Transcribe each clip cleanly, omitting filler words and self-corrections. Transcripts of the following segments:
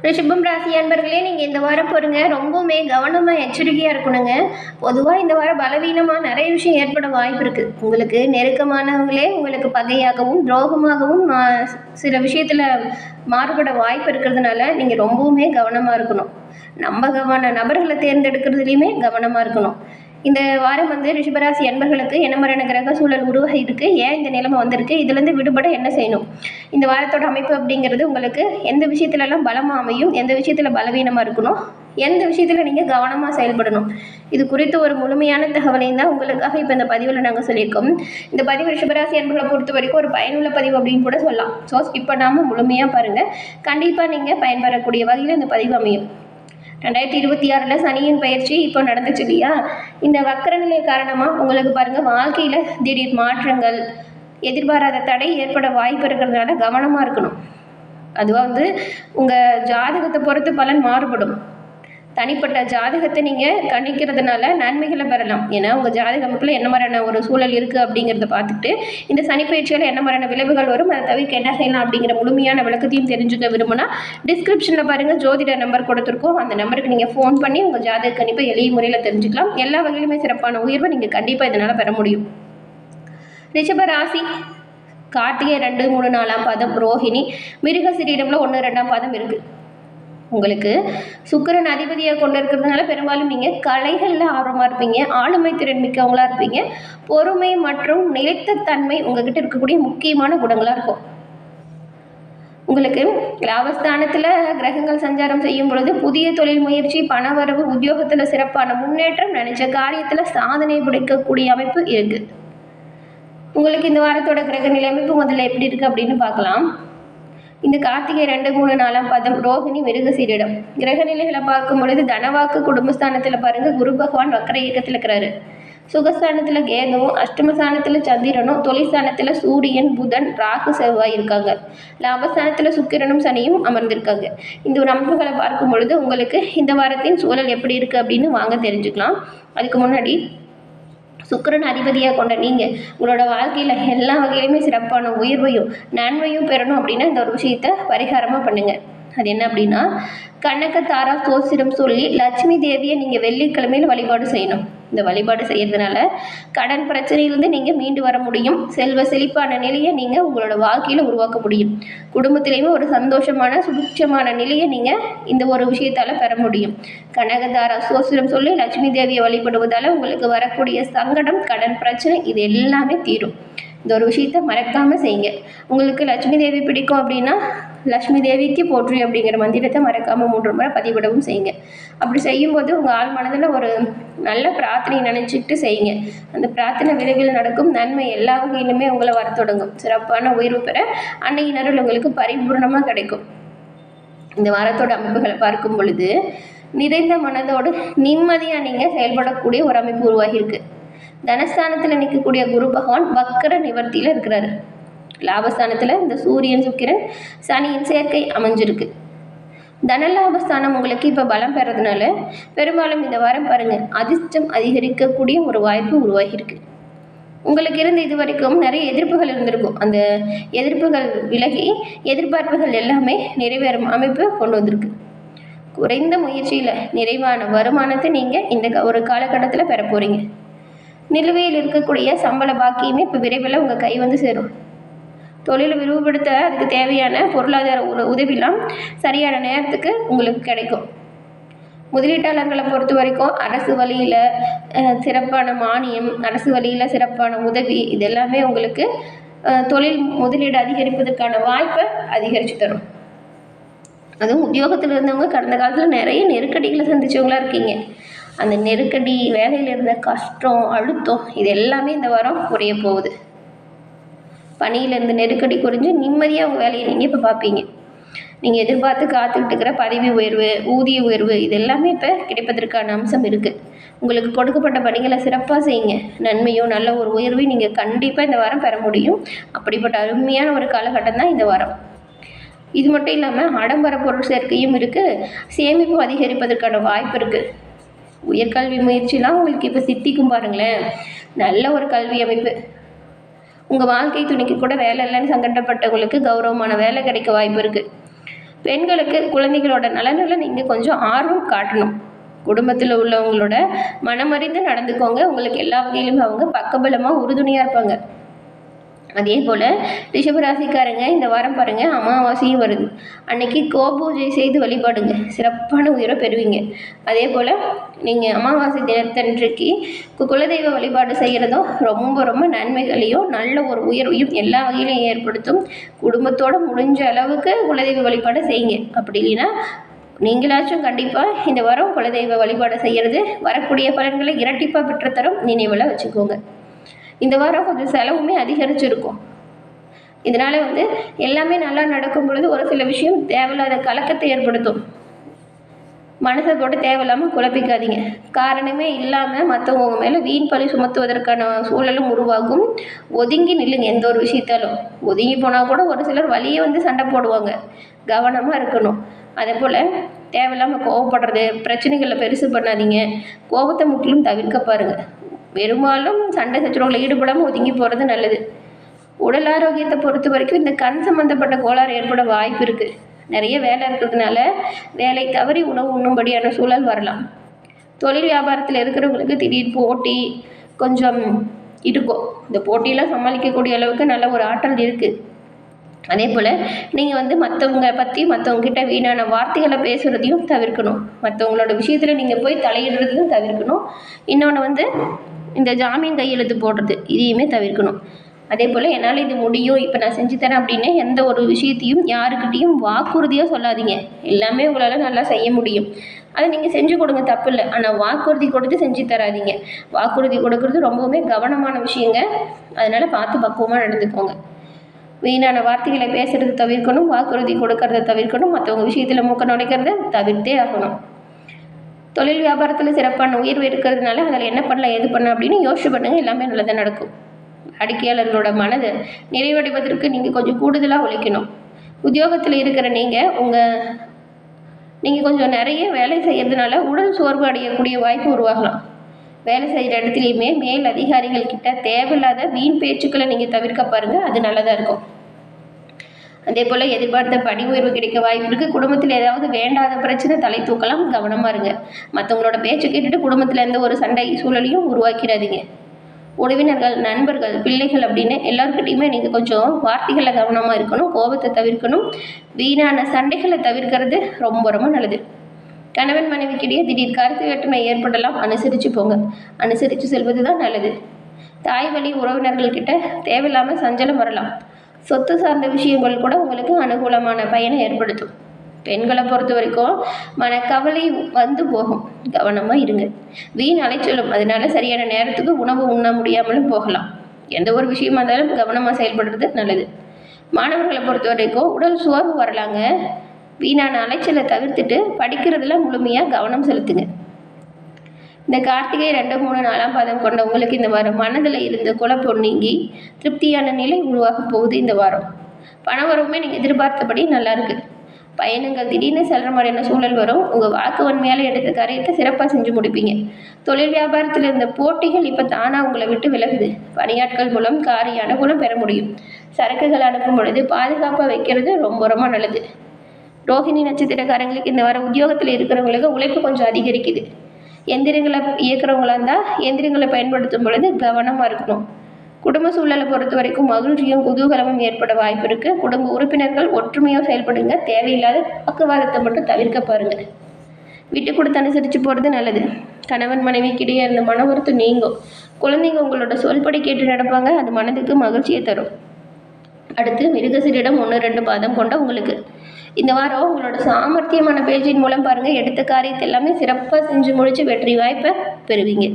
ரிஷபம் ராசி அன்பர்களே, நீங்கள் இந்த வாரம் பாருங்க ரொம்பவுமே கவனமாக எச்சரிக்கையாக இருக்கணுங்க. பொதுவாக இந்த வாரம் பலவீனமாக நிறைய விஷயம் ஏற்பட வாய்ப்பு இருக்குது. உங்களுக்கு நெருக்கமானவங்களே உங்களுக்கு பகையாகவும் துரோகமாகவும் சில விஷயத்தில் மாறுபட வாய்ப்பு இருக்கிறதுனால நீங்கள் ரொம்பவுமே கவனமாக இருக்கணும். நம்பகமான நபர்களை தேர்ந்தெடுக்கிறதுலையுமே கவனமாக இருக்கணும். இந்த வாரம் ரிஷபராசி அன்பர்களுக்கு என்ன மாதிரியான கிரக சூழல் உருவாகி இருக்கு, ஏன் இந்த நிலைமை வந்திருக்கு, இதுலேருந்து விடுபட என்ன செய்யணும், இந்த வாரத்தோட அமைப்பு அப்படிங்கிறது உங்களுக்கு எந்த விஷயத்துலலாம் பலமாக அமையும், எந்த விஷயத்தில் பலவீனமாக இருக்கணும், எந்த விஷயத்தில் நீங்கள் கவனமாக செயல்படணும், இது குறித்து ஒரு முழுமையான தகவலையும் தான் உங்களுக்காக இப்போ இந்த பதிவில் நாங்கள் சொல்லியிருக்கோம். இந்த பதிவு ரிஷபராசி அன்பர்களை பொறுத்த வரைக்கும் ஒரு பயனுள்ள பதிவு அப்படின்னு கூட சொல்லலாம். ஸோ இப்போ நாம முழுமையாக பாருங்கள், கண்டிப்பாக நீங்கள் பயன்பெறக்கூடிய வகையில் இந்த பதிவு அமையும். 2026 சனியின் பயிற்சி இப்போ நடந்துச்சு இல்லையா, இந்த வக்கர நிலை காரணமாக உங்களுக்கு பாருங்கள் வாழ்க்கையில் திடீர் மாற்றங்கள், எதிர்பாராத தடை ஏற்பட வாய்ப்பு இருக்கிறதுனால கவனமாக இருக்கணும். அதுவாக உங்கள் ஜாதகத்தை பொறுத்து பலன் மாறுபடும். தனிப்பட்ட ஜாதகத்தை நீங்கள் கணிக்கிறதுனால நன்மைகளை பெறலாம். ஏன்னா உங்கள் ஜாதக அமைப்பில் என்ன மாதிரியான ஒரு சூழல் இருக்குது அப்படிங்கிறத பார்த்துட்டு இந்த சனிப்பயிற்சியில் என்ன மாதிரியான விளைவுகள் வரும், அதை தவிர்க்க என்ன செய்யலாம் அப்படிங்கிற முழுமையான விளக்கத்தையும் தெரிஞ்சுக்க விரும்பினா டிஸ்கிரிப்ஷனில் பாருங்கள், ஜோதிட நம்பர் கொடுத்துருக்கோம். அந்த நம்பருக்கு நீங்கள் ஃபோன் பண்ணி உங்கள் ஜாதக கணிப்பை எளிய முறையில் தெரிஞ்சுக்கலாம். எல்லா வகையிலுமே சிறப்பான உயர்வை நீங்கள் கண்டிப்பாக இதனால் பெற முடியும். ரிஷப ராசி கார்த்திகை 2, 3, 4ஆம் பாதம், ரோஹிணி, மிருகசீரிடம்ல 1, 2ஆம் பாதம் இருக்குது. உங்களுக்கு சுக்கிரன் அதிபதியாக கொண்டு இருக்கிறதுனால பெரும்பாலும் நீங்கள் கலைகளில் ஆர்வமாக இருப்பீங்க, ஆளுமை திறன் மிக்கவங்களாக இருப்பீங்க. பொறுமை மற்றும் நிலைத்த தன்மை உங்ககிட்ட இருக்கக்கூடிய முக்கியமான குணங்களாக இருக்கும். உங்களுக்கு லாபஸ்தானத்தில் கிரகங்கள் சஞ்சாரம் செய்யும் பொழுது புதிய தொழில் முயற்சி, பணவரவு, உத்தியோகத்தில் சிறப்பான முன்னேற்றம், நினைச்ச காரியத்தில் சாதனை படைக்கக்கூடிய அமைப்பு இருக்குது. உங்களுக்கு இந்த வாரத்தோட கிரக நிலை அமைப்பு முதல்ல எப்படி இருக்குது அப்படின்னு பார்க்கலாம். இந்த கார்த்திகை 2, 3, 4ஆம் பாதம், ரோஹிணி, மிருகசீரிடம் கிரகநிலைகளை பார்க்கும் பொழுது தனவாக்கு குடும்பஸ்தானத்தில் பாருங்கள் குரு பகவான் வக்கர இயக்கத்தில் இருக்கிறாரு. சுகஸ்தானத்தில் கேதுவும், அஷ்டமஸ்தானத்தில் சந்திரனும், தொழிற்ஸ்தானத்தில் சூரியன், புதன், ராகு, செவ்வாய் இருக்காங்க. லாபஸ்தானத்தில் சுக்கிரனும் சனியும் அமர்ந்திருக்காங்க. இந்த ஒரு அமைப்புகளை பார்க்கும் பொழுது உங்களுக்கு இந்த வாரத்தின் சூழல் எப்படி இருக்குது அப்படின்னு வாங்க தெரிஞ்சுக்கலாம். அதுக்கு முன்னாடி சுக்கிரன் அதிபதியாக கொண்ட நீங்கள் உங்களோட வாழ்க்கையில் எல்லா வகையிலுமே சிறப்பான உயர்வையும் நன்மையும் பெறணும் அப்படின்னா இந்த ஒரு விஷயத்தை பரிகாரமாக பண்ணுங்கள். அது என்ன அப்படின்னா, கனகதாரா சோசிரம் சொல்லி லட்சுமி தேவியை நீங்கள் வெள்ளிக்கிழமையில் வழிபாடு செய்யணும். இந்த வழிபாடு செய்கிறதுனால கடன் பிரச்சனையிலிருந்து நீங்கள் மீண்டு வர முடியும். செல்வ செழிப்பான நிலையை நீங்கள் உங்களோட வாழ்க்கையில் உருவாக்க முடியும். குடும்பத்திலையுமே ஒரு சந்தோஷமான சுபிட்சமான நிலையை நீங்கள் இந்த ஒரு விஷயத்தால் பெற முடியும். கனகதாரா சோசிரம் சொல்லி லட்சுமி தேவியை வழிபடுவதால் உங்களுக்கு வரக்கூடிய சங்கடம், கடன் பிரச்சனை இது எல்லாமே தீரும். இந்த ஒரு விஷயத்தை மறக்காமல் செய்யுங்க. உங்களுக்கு லட்சுமி தேவி பிடிக்கும் அப்படின்னா லட்சுமி தேவிக்கு போற்றி அப்படிங்கிற மந்திரத்தை மறக்காமல் 3 முறை பதிவிடவும் செய்யுங்க. அப்படி செய்யும்போது உங்கள் ஆள் மனதில் ஒரு நல்ல பிரார்த்தனை நினச்சிக்கிட்டு செய்யுங்க. அந்த பிரார்த்தனை விரைவில் நடக்கும். நன்மை எல்லா வகையிலுமே உங்களை வர தொடங்கும். சிறப்பான உயர்வு பெற அன்னையின் அருள் உங்களுக்கு பரிபூர்ணமாக கிடைக்கும். இந்த வாரத்தோட அமைப்புகளை பார்க்கும் பொழுது நிறைந்த மனதோடு நிம்மதியாக நீங்கள் செயல்படக்கூடிய ஒரு அமைப்பு உருவாகியிருக்கு. தனஸ்தானத்தில் நிற்கக்கூடிய குரு பகவான் வக்கர நிவர்த்தியில் இருக்கிறாரு. லாபஸ்தானத்தில் இந்த சூரியன், சுக்கிரன், சனியின் சேர்க்கை அமைஞ்சிருக்கு. தனலாபஸ்தானம் உங்களுக்கு இப்போ பலம் பெறதுனால பெரும்பாலும் இந்த வாரம் பாருங்கள் அதிர்ஷ்டம் அதிகரிக்கக்கூடிய ஒரு வாய்ப்பு உருவாகியிருக்கு. உங்களுக்கு இருந்த இது வரைக்கும் நிறைய எதிர்ப்புகள் இருந்திருக்கும். அந்த எதிர்ப்புகள் விலகி எதிர்பார்ப்புகள் எல்லாமே நிறைவேறும் அமைப்பு கொண்டு வந்திருக்கு. குறைந்த முயற்சியில் நிறைவான வருமானத்தை நீங்கள் இந்த ஒரு காலகட்டத்தில் பெற போகிறீங்க. நிலுவையில் இருக்கக்கூடிய சம்பள பாக்கியமே இப்போ விரைவில் உங்கள் கை சேரும். தொழிலை விரிவுபடுத்த அதுக்கு தேவையான பொருளாதார உதவிலாம் சரியான நேரத்துக்கு உங்களுக்கு கிடைக்கும். முதலீட்டாளர்களை பொறுத்த வரைக்கும் அரசு வழியில் சிறப்பான மானியம், அரசு வழியில் சிறப்பான உதவி இது எல்லாமே உங்களுக்கு தொழில் முதலீடு அதிகரிப்பதற்கான வாய்ப்பை அதிகரித்து தரும். அதுவும் உத்தியோகத்தில் இருந்தவங்க கடந்த காலத்தில் நிறைய நெருக்கடிகளை சந்தித்தவங்களாக இருக்கீங்க. அந்த நெருக்கடி, வேலையில் இருந்த கஷ்டம், அழுத்தம் இது எல்லாமே இந்த வாரம் குறைய போகுது. பணியில் இருந்த நெருக்கடி குறைஞ்சு நிம்மதியாக உங்கள் வேலையை நீங்கள் இப்போ பார்ப்பீங்க. நீங்கள் எதிர்பார்த்து காத்துக்கிட்டு இருக்கிற பதவி உயர்வு, ஊதிய உயர்வு இது எல்லாமே இப்போ கிடைப்பதற்கான அம்சம் இருக்குது. உங்களுக்கு கொடுக்கப்பட்ட பணிகளை சிறப்பாக செய்யுங்க. நன்மையும் நல்ல ஒரு உயர்வையும் நீங்கள் கண்டிப்பாக இந்த வாரம் பெற முடியும். அப்படிப்பட்ட அருமையான ஒரு காலகட்டம் தான் இந்த வாரம். இது மட்டும் இல்லாமல் ஆடம்பர பொருள் சேர்க்கையும் இருக்குது. சேமிப்பு அதிகரிப்பதற்கான வாய்ப்பு இருக்குது. உயர்கல்வி முயற்சிலாம் உங்களுக்கு இப்போ சித்திக்கும் பாருங்களேன். நல்ல ஒரு கல்வி அமைப்பு. உங்கள் வாழ்க்கை துணைக்கு கூட வேலை இல்லைன்னு சங்கடப்பட்டவங்களுக்கு கௌரவமான வேலை கிடைக்க வாய்ப்பு இருக்குது. பெண்களுக்கு குழந்தைகளோட நலனில் நீங்கள் கொஞ்சம் ஆர்வம் காட்டணும். குடும்பத்தில் உள்ளவங்களோட மனமறிந்து நடந்துக்கோங்க. உங்களுக்கு எல்லா வகையிலும் அவங்க பக்கபலமாக உறுதுணையாக இருப்பாங்க. அதே போல் ரிஷபராசிக்காரங்க இந்த வாரம் பாருங்கள், அமாவாசையும் வருது. அன்னைக்கு கோபூஜை செய்து வழிபாடுங்க, சிறப்பான உயரை பெறுவீங்க. அதே போல் நீங்கள் அமாவாசை தினத்தன்றைக்கு குலதெய்வ வழிபாடு செய்கிறதும் ரொம்ப ரொம்ப நன்மைகளையும் நல்ல ஒரு உயர்வையும் எல்லா வகையிலையும் ஏற்படுத்தும். குடும்பத்தோடு முடிஞ்ச அளவுக்கு குலதெய்வ வழிபாடு செய்யுங்க. அப்படி இல்லைன்னா நீங்களாச்சும் கண்டிப்பாக இந்த வாரம் குலதெய்வ வழிபாடு செய்கிறது வரக்கூடிய பலன்களை இரட்டிப்பாக பெற்றுத்தரும் நினைவில் வச்சுக்கோங்க. இந்த வாரம் கொஞ்சம் செலவுமே அதிகரிச்சிருக்கும். இதனால் எல்லாமே நல்லா நடக்கும் பொழுது ஒரு சில விஷயம் தேவையில்லாத கலக்கத்தை ஏற்படுத்தும். மனசை போட்டு தேவையில்லாமல் குழப்பிக்காதீங்க. காரணமே இல்லாமல் மற்றவங்க மேலே வீண் பழி சுமத்துவதற்கான சூழலும் உருவாகும். ஒதுங்கி நில்லுங்க. எந்த ஒரு விஷயத்தாலும் ஒதுங்கி போனால் கூட ஒரு சிலர் வழியே சண்டை போடுவாங்க. கவனமாக இருக்கணும். அதே போல் தேவையில்லாமல் கோவப்படுறது, பிரச்சனைகளில் பெருசு பண்ணாதீங்க. கோபத்தை முற்றிலும் தவிர்க்க பாருங்கள். பெரும்பாலும் சண்டை சச்சரவுகளில் ஈடுபடாமல் ஒதுங்கி போகிறது நல்லது. உடல் ஆரோக்கியத்தை பொறுத்த வரைக்கும் இந்த கண் சம்மந்தப்பட்ட கோளாறு ஏற்பட வாய்ப்பு இருக்குது. நிறைய வேலை இருக்கிறதுனால வேலை தவறி உணவு உண்ணும்படியான சூழல் வரலாம். தொழில் வியாபாரத்தில் இருக்கிறவங்களுக்கு திடீர் போட்டி கொஞ்சம் இருக்கும். இந்த போட்டியெல்லாம் சமாளிக்கக்கூடிய அளவுக்கு நல்ல ஒரு ஆற்றல் இருக்குது. அதே போல் நீங்கள் மற்றவங்க பற்றி மற்றவங்ககிட்ட வீணான வார்த்தைகளை பேசுகிறதையும் தவிர்க்கணும். மற்றவங்களோட விஷயத்தில் நீங்கள் போய் தலையிடுறதையும் தவிர்க்கணும். இன்னொன்று இந்த ஜாமீன் கையெழுத்து போடுறது, இதையுமே தவிர்க்கணும். அதே போல் என்னால் இது முடியும், இப்போ நான் செஞ்சு தரேன் அப்படின்னு எந்த ஒரு விஷயத்தையும் யாருக்கிட்டையும் வாக்குறுதியாக சொல்லாதீங்க. எல்லாமே உங்களால் நல்லா செய்ய முடியும், அதை நீங்கள் செஞ்சு கொடுங்க, தப்பு இல்லை. ஆனால் வாக்குறுதி கொடுத்து செஞ்சு தராதீங்க. வாக்குறுதி கொடுக்கறது ரொம்பவுமே கவனமான விஷயங்க. அதனால் பார்த்து பக்குவமாக நடந்துக்கோங்க. வீணான வார்த்தைகளை பேசுகிறது தவிர்க்கணும். வாக்குறுதி கொடுக்கறத தவிர்க்கணும். மற்றவங்க விஷயத்தில் மூக்க நுழைக்கிறத தவிர்த்தே ஆகணும். தொழில் வியாபாரத்தில் சிறப்பான உயர்வு இருக்கிறதுனால அதில் என்ன பண்ணலாம் ஏது பண்ணலாம் அப்படின்னு யோசிச்சு பண்ணுங்கள். எல்லாமே நல்லதாக நடக்கும். அடிக்கையாளர்களோட மனதை நிறைவடைவதற்கு நீங்கள் கொஞ்சம் கூடுதலாக உழைக்கணும். உத்தியோகத்தில் இருக்கிற நீங்கள் கொஞ்சம் நிறைய வேலை செய்கிறதுனால உடல் சோர்வு அடையக்கூடிய வாய்ப்பு உருவாகலாம். வேலை செய்கிற இடத்துலையுமே மேல் அதிகாரிகள் கிட்ட தேவையில்லாத வீண் பேச்சுக்களை நீங்கள் தவிர்க்க பாருங்கள். அது நல்லதாக இருக்கும். அதே போல் எதிர்பார்த்த பணி உயர்வு கிடைக்க வாய்ப்பு இருக்குது. குடும்பத்தில் ஏதாவது வேண்டாத பிரச்சனை தலை தூக்கலாம், கவனமாக இருங்க. மற்றவங்களோட பேச்சு கேட்டுட்டு குடும்பத்தில் எந்த ஒரு சண்டை சூழலையும் உருவாக்கிறாதீங்க. உறவினர்கள், நண்பர்கள், பிள்ளைகள் அப்படின்னு எல்லாருக்கிட்டையுமே நீங்கள் கொஞ்சம் வார்த்தைகளில் கவனமாக இருக்கணும். கோபத்தை தவிர்க்கணும். வீணான சண்டைகளை தவிர்க்கிறது ரொம்ப ரொம்ப நல்லது. கணவன் மனைவிக்கிடையே திடீர் கருத்து வேற்றுமை ஏற்படலாம். அனுசரித்து போங்க. அனுசரித்து செல்வது தான் நல்லது. தாய் வழி உறவினர்கள்கிட்ட தேவையில்லாமல் சஞ்சலம் வரலாம். சொத்து சார்ந்த விஷயங்கள் கூட உங்களுக்கு அனுகூலமான பயனை ஏற்படுத்தும். பெண்களை பொறுத்த வரைக்கும் மனக்கவலை போகும். கவனமாக இருங்க. வீண் அலைச்சலும், அதனால சரியான நேரத்துக்கு உணவு உண்ண முடியாமலும் போகலாம். எந்த ஒரு விஷயமா இருந்தாலும் கவனமாக செயல்படுறது நல்லது. மாணவர்களை பொறுத்த வரைக்கும் உடல் சோர்வு வரலாங்க. வீணான அலைச்சலை தவிர்த்துட்டு படிக்கிறதுல முழுமையாக கவனம் செலுத்துங்க. இந்த கார்த்திகை 2, 3, 4ஆம் பாதம் கொண்ட உங்களுக்கு இந்த வாரம் மனதில் இருந்த குழப்பம் நீங்கி திருப்தியான நிலை உருவாக போகுது. இந்த வாரம் பண வரவுமே நீங்கள் எதிர்பார்த்தபடி நல்லா இருக்குது. பயணங்கள் திடீர்னு செல்ற மாதிரியான சூழல் வரும். உங்கள் வாக்கு வன்மையால் எடுத்த காரியத்தை சிறப்பாக செஞ்சு முடிப்பீங்க. தொழில் வியாபாரத்தில் இருந்த போட்டிகள் இப்போ தானாக உங்களை விட்டு விலகுது. பணியாட்கள் மூலம் காரிய அனுகூலம் பெற முடியும். சரக்குகள் அனுப்பும் பொழுது பாதுகாப்பாக வைக்கிறது ரொம்ப ரொம்ப நல்லது. ரோஹிணி நட்சத்திரக்காரங்களுக்கு இந்த வாரம் உத்தியோகத்தில் இருக்கிறவங்களுக்கு உழைப்பு கொஞ்சம் அதிகரிக்குது. எந்திரங்களை இயக்குறவங்களா இருந்தால் எந்திரங்களை பயன்படுத்தும் பொழுது கவனமாக இருக்கணும். குடும்ப சூழலை பொறுத்த வரைக்கும் மகிழ்ச்சியும் குதூகலமும் ஏற்பட வாய்ப்பு இருக்குது. குடும்ப உறுப்பினர்கள் ஒற்றுமையாக செயல்படுங்க. தேவையில்லாத பக்குவாதத்தை மட்டும் தவிர்க்க பாருங்கள். விட்டு கொடுத்து அனுசரித்து போகிறது நல்லது. கணவன் மனைவிக்கிடையே இருந்த மன வருத்தம் நீங்கும். குழந்தைங்க உங்களோட சொல்படி கேட்டு நடப்பாங்க. அது மனதுக்கு மகிழ்ச்சியை தரும். அடுத்து மிருகசீரிடம் 1, 2 பாதம் கொண்ட உங்களுக்கு இந்த வாரம் உங்களோட சாமர்த்தியமான பேச்சின் மூலம் பாருங்கள், எடுத்த காரியத்தை எல்லாமே சிறப்பாக செஞ்சு முடித்து வெற்றி வாய்ப்பை பெறுவீங்க.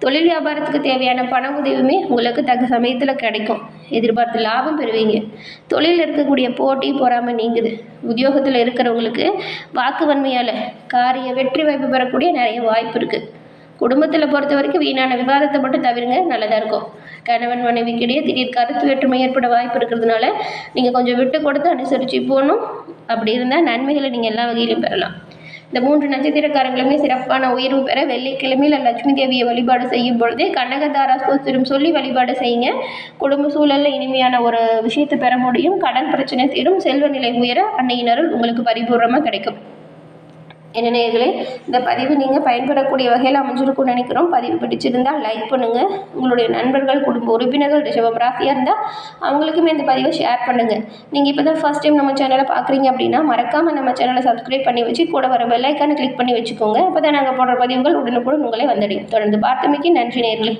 தொழில் வியாபாரத்துக்கு தேவையான பண உதவியுமே உங்களுக்கு தக்க சமயத்தில் கிடைக்கும். எதிர்பார்த்து லாபம் பெறுவீங்க. தொழிலில் இருக்கக்கூடிய போட்டி பொறாமை நீங்குது. உத்தியோகத்தில் இருக்கிறவங்களுக்கு வாக்கு வன்மையால் காரிய வெற்றி வாய்ப்பு பெறக்கூடிய நிறைய வாய்ப்பு இருக்குது. குடும்பத்தில் பொறுத்த வரைக்கும் வீணான விவாதத்தை மட்டும் தவிருங்க, நல்லதாக இருக்கும். கணவன் மனைவிக்கிடையே திடீர் கருத்து வேற்றுமை ஏற்பட வாய்ப்பு இருக்கிறதுனால நீங்கள் கொஞ்சம் விட்டு கொடுத்து அனுசரித்து போகணும். அப்படி இருந்தால் நன்மைகளை நீங்கள் எல்லா வகையிலும் பெறலாம். இந்த 3 நட்சத்திரக்காரங்களுமே சிறப்பான உயர்வு பெற வெள்ளிக்கிழமையில் லட்சுமி தேவியை வழிபாடு செய்யும் பொழுது கனகதாரா ஸ்தோத்திரம் சொல்லி வழிபாடு செய்யுங்க. குடும்ப சூழலில் இனிமையான ஒரு விஷயத்தை பெற முடியும். கடன் பிரச்சனை தீரும். செல்வ நிலை உயர அன்னையின் அருள் உங்களுக்கு பரிபூர்ணமாக கிடைக்கும். என்ன நேயர்களே, இந்த பதிவு நீங்கள் பயன்படக்கூடிய வகையில் அமைஞ்சிருக்கும்னு நினைக்கிறோம். பதிவு பிடிச்சிருந்தால் லைக் பண்ணுங்கள். உங்களுடைய நண்பர்கள், குடும்ப உறுப்பினர்கள் ரிஷபம் ராசியாக இருந்தால் அவங்களுக்குமே இந்த பதிவை ஷேர் பண்ணுங்கள். நீங்கள் இப்போ தான் ஃபர்ஸ்ட் டைம் நம்ம சேனலை பார்க்குறீங்க அப்படின்னா மறக்காமல் நம்ம சேனலை சப்ஸ்கிரைப் பண்ணி வச்சு கூட வர பெல் ஐக்கானை கிளிக் பண்ணி வச்சுக்கோங்க. அப்போ தான் நாங்கள் போடுற பதிவுகள் உடனுக்குடன் உங்களை வந்தடையும். தொடர்ந்து பார்த்தமைக்கு நன்றி நேயர்களே.